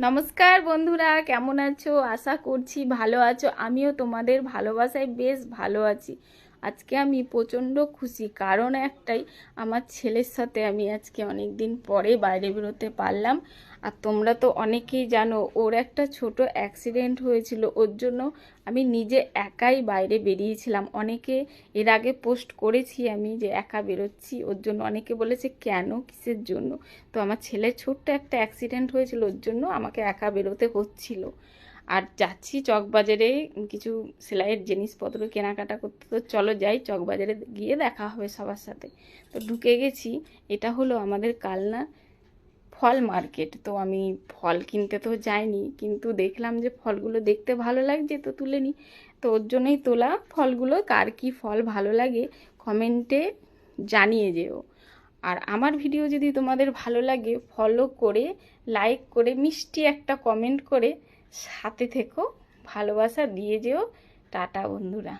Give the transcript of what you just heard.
নমস্কার বন্ধুরা, কেমন আছো? আশা করছি ভালো আছো। আমিও তোমাদের ভালোবাসায় বেশ ভালো আছি। আজকে আমি প্রচণ্ড খুশি, কারণ একটাই, আমার ছেলের সাথে আমি আজকে অনেক দিন পরে বাইরে বেরোতে পারলাম। আর তোমরা তো অনেকেই জানো, ওর একটা ছোট অ্যাক্সিডেন্ট হয়েছিল, ওর জন্য আমি নিজে একাই বাইরে বেরিয়েছিলাম। অনেকে এর আগে পোস্ট করেছি আমি যে একা বেরোচ্ছি, ওর জন্য অনেকে বলেছে কেন, কিসের জন্য। তো আমার ছেলের ছোট্ট একটা অ্যাক্সিডেন্ট হয়েছিল, ওর জন্য আমাকে একা বেরোতে হচ্ছিল। আর যাচ্ছি চকবাজারে কিছু সেলাইয়ের জিনিসপত্র কেনাকাটা করতে। তো চলো যাই, চকবাজারে গিয়ে দেখা হবে সবার সাথে। তো ঢুকে গেছি। এটা হলো আমাদের কালনা ফল মার্কেট। তো আমি ফল কিনতে তো যাইনি, কিন্তু দেখলাম যে ফলগুলো দেখতে ভালো লাগছে, তো তুলে নিই। তো ওর জন্যই তোলা ফলগুলো। কার কী ফল ভালো লাগে কমেন্টে জানিয়ে যেও। আর আমার ভিডিও যদি তোমাদের ভালো লাগে, ফলো করে, লাইক করে, মিষ্টি একটা কমেন্ট করে সাথে থেকো, ভালোবাসা দিয়ে যেও। টাটা বন্ধুরা।